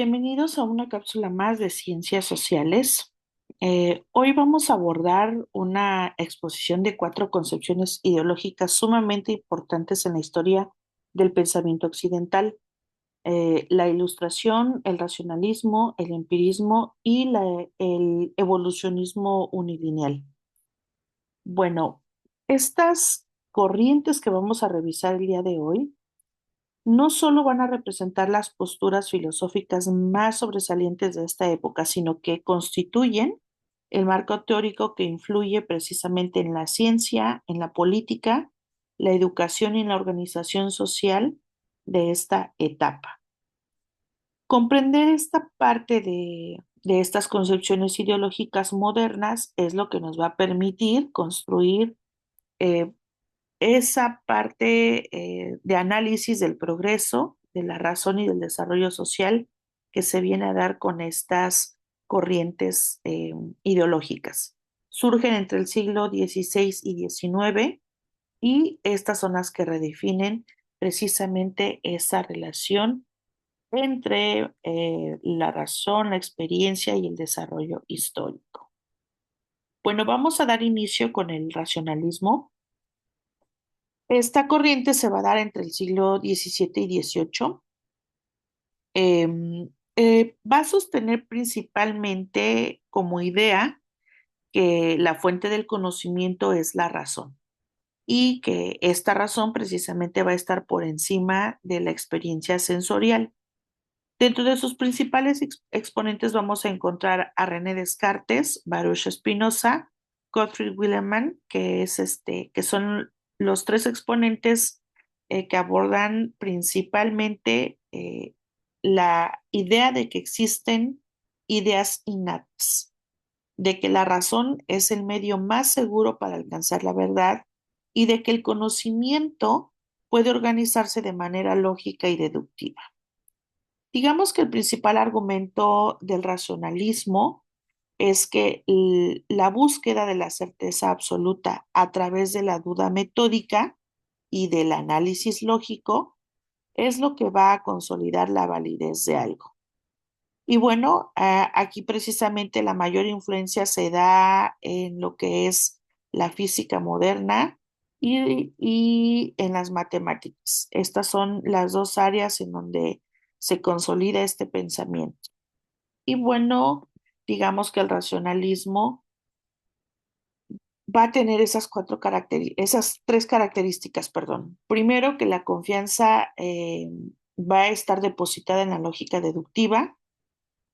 Bienvenidos a una cápsula más de ciencias sociales. Hoy vamos a abordar una exposición de cuatro concepciones ideológicas sumamente importantes en la historia del pensamiento occidental: la ilustración, el racionalismo, el empirismo y el evolucionismo unilineal. Bueno, estas corrientes que vamos a revisar el día de hoy no solo van a representar las posturas filosóficas más sobresalientes de esta época, sino que constituyen el marco teórico que influye precisamente en la ciencia, en la política, la educación y en la organización social de esta etapa. Comprender esta parte de estas concepciones ideológicas modernas es lo que nos va a permitir construir eh, esa parte de análisis del progreso, de la razón y del desarrollo social que se viene a dar con estas corrientes ideológicas. Surgen entre el siglo XVI y XIX y estas son las que redefinen precisamente esa relación entre la razón, la experiencia y el desarrollo histórico. Bueno, vamos a dar inicio con el racionalismo. Esta corriente se va a dar entre el siglo XVII y XVIII. Va a sostener principalmente como idea que la fuente del conocimiento es la razón y que esta razón precisamente va a estar por encima de la experiencia sensorial. Dentro de sus principales exponentes vamos a encontrar a René Descartes, Baruch Spinoza, Gottfried Wilhelm, que son los tres exponentes que abordan principalmente la idea de que existen ideas innatas, de que la razón es el medio más seguro para alcanzar la verdad y de que el conocimiento puede organizarse de manera lógica y deductiva. Digamos que el principal argumento del racionalismo es que la búsqueda de la certeza absoluta a través de la duda metódica y del análisis lógico es lo que va a consolidar la validez de algo. Y bueno, aquí precisamente la mayor influencia se da en lo que es la física moderna y en las matemáticas. Estas son las dos áreas en donde se consolida este pensamiento. Y bueno, digamos que el racionalismo va a tener esas tres características, perdón. Primero, que la confianza va a estar depositada en la lógica deductiva,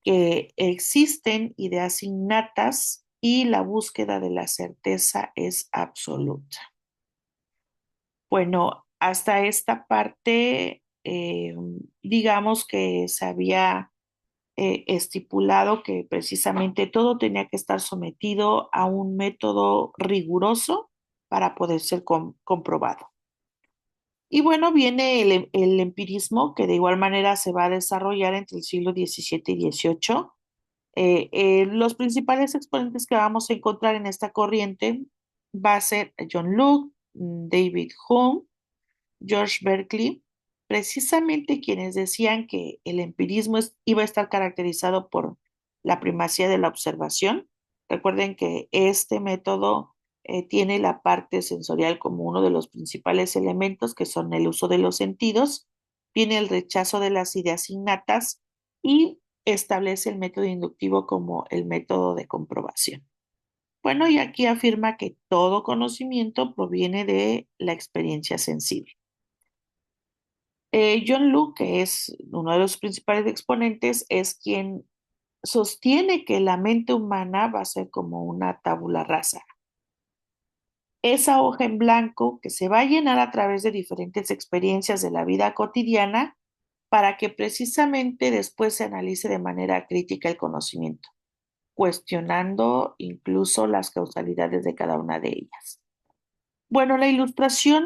que existen ideas innatas y la búsqueda de la certeza es absoluta. Bueno, hasta esta parte, digamos que se había estipulado que precisamente todo tenía que estar sometido a un método riguroso para poder ser comprobado. Y bueno, viene el empirismo, que de igual manera se va a desarrollar entre el siglo XVII y XVIII. Los principales exponentes que vamos a encontrar en esta corriente va a ser John Locke, David Hume, George Berkeley, precisamente quienes decían que el empirismo iba a estar caracterizado por la primacía de la observación. Recuerden que este método tiene la parte sensorial como uno de los principales elementos, que son el uso de los sentidos, viene el rechazo de las ideas innatas y establece el método inductivo como el método de comprobación. Bueno, y aquí afirma que todo conocimiento proviene de la experiencia sensible. John Locke, que es uno de los principales exponentes, es quien sostiene que la mente humana va a ser como una tabula rasa, esa hoja en blanco que se va a llenar a través de diferentes experiencias de la vida cotidiana para que precisamente después se analice de manera crítica el conocimiento, cuestionando incluso las causalidades de cada una de ellas. Bueno, la ilustración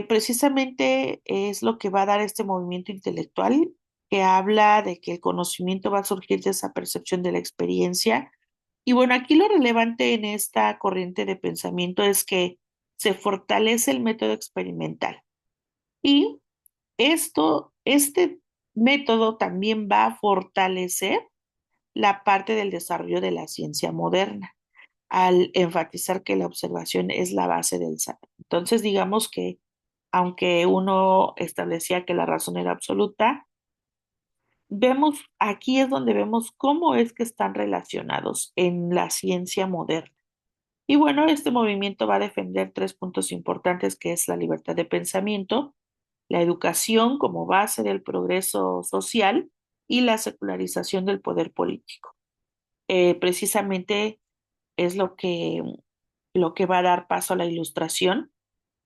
precisamente es lo que va a dar este movimiento intelectual que habla de que el conocimiento va a surgir de esa percepción de la experiencia. Y bueno, aquí lo relevante en esta corriente de pensamiento es que se fortalece el método experimental. Y este método también va a fortalecer la parte del desarrollo de la ciencia moderna, al enfatizar que la observación es la base del saber. Entonces, digamos que aunque uno establecía que la razón era absoluta, vemos, aquí es donde vemos cómo es que están relacionados en la ciencia moderna. Y bueno, este movimiento va a defender tres puntos importantes, que es la libertad de pensamiento, la educación como base del progreso social y la secularización del poder político. Precisamente es lo que va a dar paso a la ilustración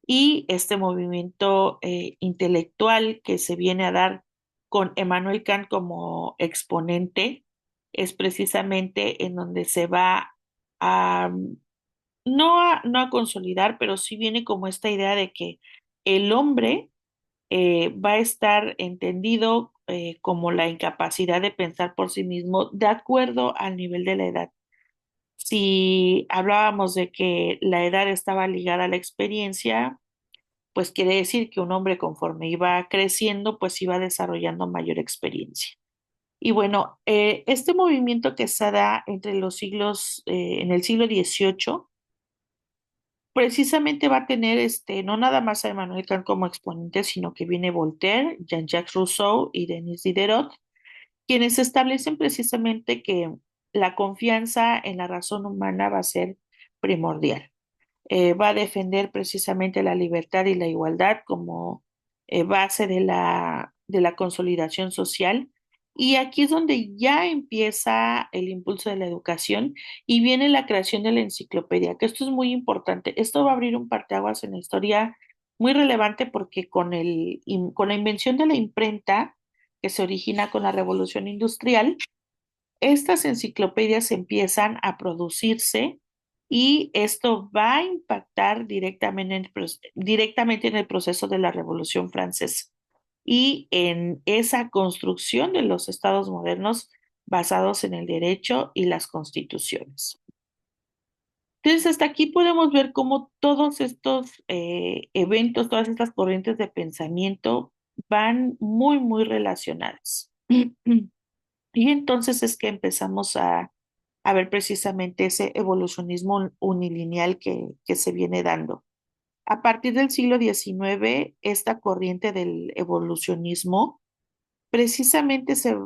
y este movimiento intelectual que se viene a dar con Emmanuel Kant como exponente es precisamente en donde se va a no a consolidar, pero sí viene como esta idea de que el hombre va a estar entendido como la incapacidad de pensar por sí mismo de acuerdo al nivel de la edad. Si hablábamos de que la edad estaba ligada a la experiencia, pues quiere decir que un hombre conforme iba creciendo, pues iba desarrollando mayor experiencia. Y bueno, este movimiento que se da entre los siglos, en el siglo XVIII, precisamente va a tener no nada más a Emmanuel Kant como exponente, sino que viene Voltaire, Jean-Jacques Rousseau y Denis Diderot, quienes establecen precisamente que la confianza en la razón humana va a ser primordial. Va a defender precisamente la libertad y la igualdad como base de la consolidación social. Y aquí es donde ya empieza el impulso de la educación y viene la creación de la enciclopedia, que esto es muy importante. Esto va a abrir un parteaguas en la historia muy relevante porque con la invención de la imprenta, que se origina con la Revolución Industrial, estas enciclopedias empiezan a producirse y esto va a impactar directamente en el proceso de la Revolución Francesa y en esa construcción de los estados modernos basados en el derecho y las constituciones. Entonces, hasta aquí podemos ver cómo todos estos eventos, todas estas corrientes de pensamiento van muy, muy relacionadas. Y entonces es que empezamos a ver precisamente ese evolucionismo unilineal que se viene dando. A partir del siglo XIX, esta corriente del evolucionismo precisamente se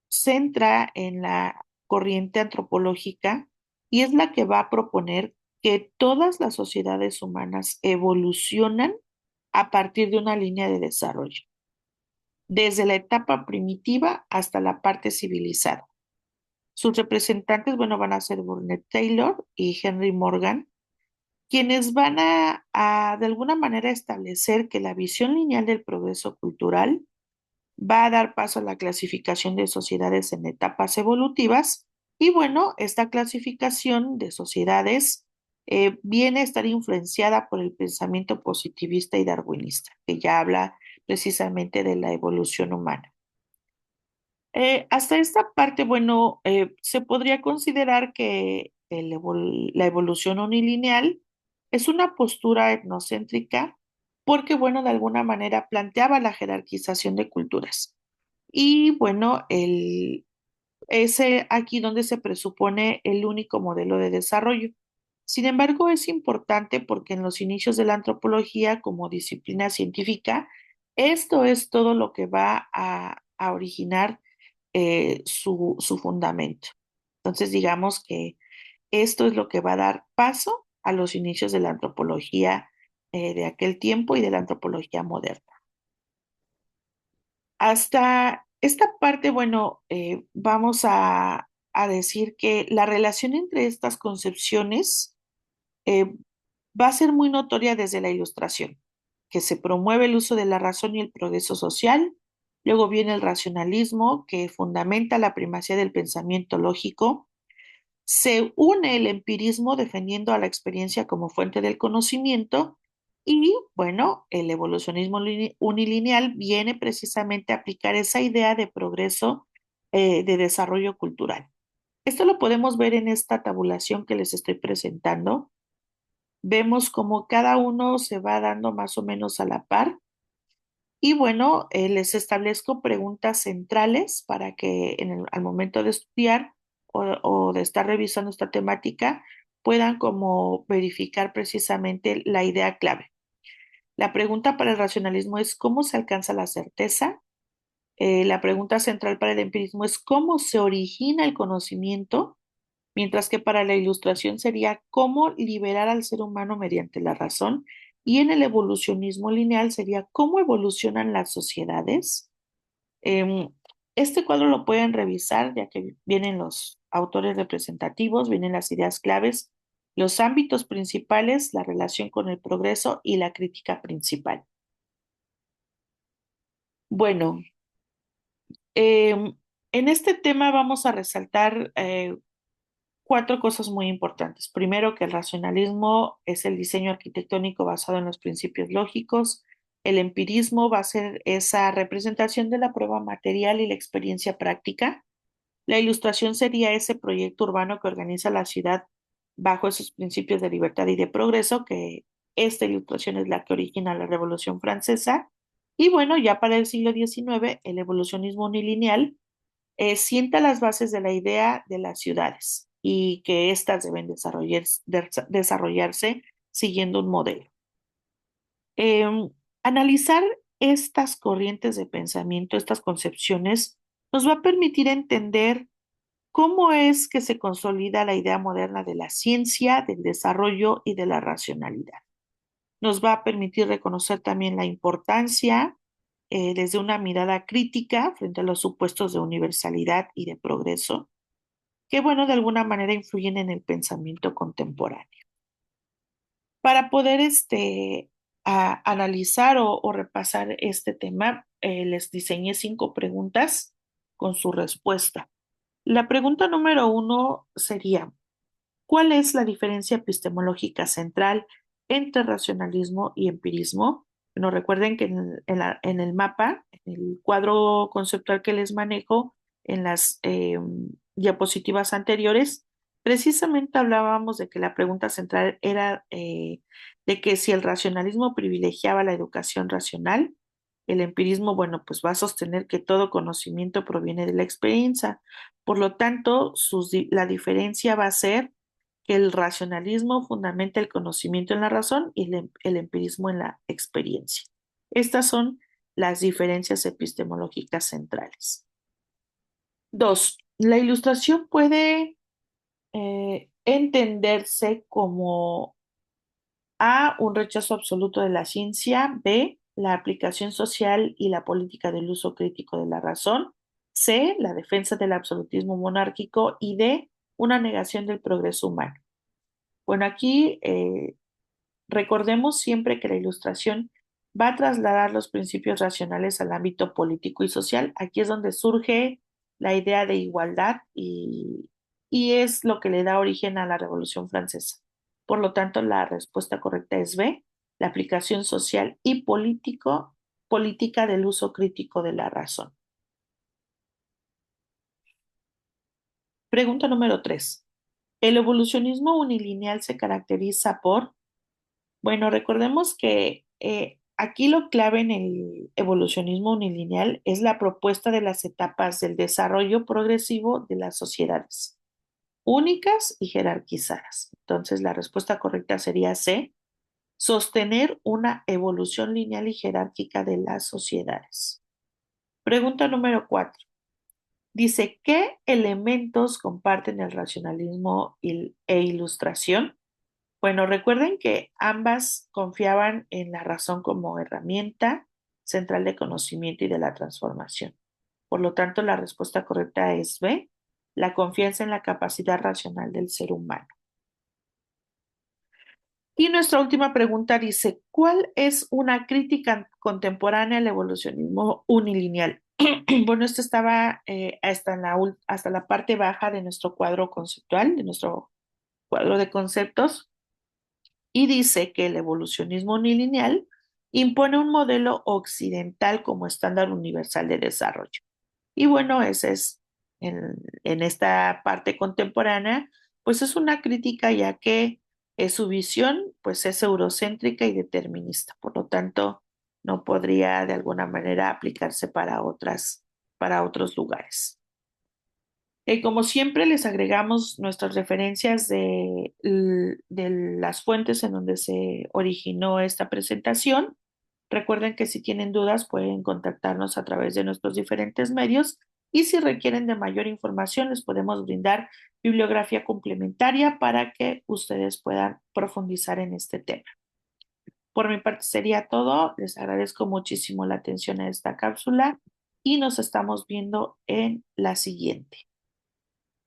centra en la corriente antropológica y es la que va a proponer que todas las sociedades humanas evolucionan a partir de una línea de desarrollo, desde la etapa primitiva hasta la parte civilizada. Sus representantes, bueno, van a ser Burnett Taylor y Henry Morgan, quienes van de alguna manera establecer que la visión lineal del progreso cultural va a dar paso a la clasificación de sociedades en etapas evolutivas y bueno, esta clasificación de sociedades viene a estar influenciada por el pensamiento positivista y darwinista, que ya habla precisamente de la evolución humana. Hasta esta parte, bueno, se podría considerar que la evolución unilineal es una postura etnocéntrica porque, bueno, de alguna manera planteaba la jerarquización de culturas. Y bueno, es aquí donde se presupone el único modelo de desarrollo. Sin embargo, es importante porque en los inicios de la antropología como disciplina científica, esto es todo lo que va a originar su fundamento. Entonces, digamos que esto es lo que va a dar paso a los inicios de la antropología de aquel tiempo y de la antropología moderna. Hasta esta parte, bueno, vamos a decir que la relación entre estas concepciones eh, va a ser muy notoria desde la Ilustración, que se promueve el uso de la razón y el progreso social. Luego viene el racionalismo, que fundamenta la primacía del pensamiento lógico. Se une el empirismo defendiendo a la experiencia como fuente del conocimiento y, bueno, el evolucionismo unilineal viene precisamente a aplicar esa idea de progreso, de desarrollo cultural. Esto lo podemos ver en esta tabulación que les estoy presentando. Vemos como cada uno se va dando más o menos a la par Y bueno, les establezco preguntas centrales para que al momento de estudiar o de estar revisando esta temática puedan como verificar precisamente la idea clave. La pregunta para el racionalismo es ¿cómo se alcanza la certeza? La pregunta central para el empirismo es ¿cómo se origina el conocimiento? Mientras que para la ilustración sería cómo liberar al ser humano mediante la razón, y en el evolucionismo lineal sería cómo evolucionan las sociedades. Em, este cuadro lo pueden revisar ya que vienen los autores representativos, vienen las ideas claves, los ámbitos principales, la relación con el progreso y la crítica principal. Bueno, en este tema vamos a resaltar cuatro cosas muy importantes. Primero, que el racionalismo es el diseño arquitectónico basado en los principios lógicos. El empirismo va a ser esa representación de la prueba material y la experiencia práctica. La ilustración sería ese proyecto urbano que organiza la ciudad bajo esos principios de libertad y de progreso, que esta ilustración es la que origina la Revolución Francesa. Y bueno, ya para el siglo XIX, el evolucionismo unilineal sienta las bases de la idea de las ciudades y que éstas deben desarrollarse siguiendo un modelo. Em, Analizar estas corrientes de pensamiento, estas concepciones, nos va a permitir entender cómo es que se consolida la idea moderna de la ciencia, del desarrollo y de la racionalidad. Nos va a permitir reconocer también la importancia desde una mirada crítica frente a los supuestos de universalidad y de progreso que, bueno, de alguna manera influyen en el pensamiento contemporáneo. Para poder analizar o repasar este tema, les diseñé 5 preguntas con su respuesta. La pregunta número 1 sería, ¿cuál es la diferencia epistemológica central entre racionalismo y empirismo? Bueno, recuerden que en el mapa, en el cuadro conceptual que les manejo, en las diapositivas anteriores, precisamente hablábamos de que la pregunta central era de que si el racionalismo privilegiaba la educación racional, el empirismo, bueno, pues va a sostener que todo conocimiento proviene de la experiencia. Por lo tanto, la diferencia va a ser que el racionalismo fundamenta el conocimiento en la razón y el empirismo en la experiencia. Estas son las diferencias epistemológicas centrales. 2. La ilustración puede entenderse como A, un rechazo absoluto de la ciencia; B, la aplicación social y la política del uso crítico de la razón; C, la defensa del absolutismo monárquico; y D, una negación del progreso humano. Bueno, aquí recordemos siempre que la ilustración va a trasladar los principios racionales al ámbito político y social. Aquí es donde surge la idea de igualdad y es lo que le da origen a la Revolución Francesa. Por lo tanto, la respuesta correcta es B, la aplicación social y política del uso crítico de la razón. Pregunta número 3. ¿El evolucionismo unilineal se caracteriza por? Bueno, recordemos que aquí lo clave en el evolucionismo unilineal es la propuesta de las etapas del desarrollo progresivo de las sociedades, únicas y jerarquizadas. Entonces, la respuesta correcta sería C, sostener una evolución lineal y jerárquica de las sociedades. Pregunta número 4. Dice, ¿qué elementos comparten el racionalismo e ilustración? Bueno, recuerden que ambas confiaban en la razón como herramienta central de conocimiento y de la transformación. Por lo tanto, la respuesta correcta es B, la confianza en la capacidad racional del ser humano. Y nuestra última pregunta dice, ¿cuál es una crítica contemporánea al evolucionismo unilineal? Bueno, esto estaba hasta la parte baja de nuestro cuadro conceptual, de nuestro cuadro de conceptos, y dice que el evolucionismo unilineal impone un modelo occidental como estándar universal de desarrollo. Y bueno, ese es en esta parte contemporánea, pues es una crítica ya que su visión pues es eurocéntrica y determinista. Por lo tanto, no podría de alguna manera aplicarse para otros lugares. Como siempre, les agregamos nuestras referencias de las fuentes en donde se originó esta presentación. Recuerden que si tienen dudas pueden contactarnos a través de nuestros diferentes medios y si requieren de mayor información les podemos brindar bibliografía complementaria para que ustedes puedan profundizar en este tema. Por mi parte sería todo. Les agradezco muchísimo la atención a esta cápsula y nos estamos viendo en la siguiente.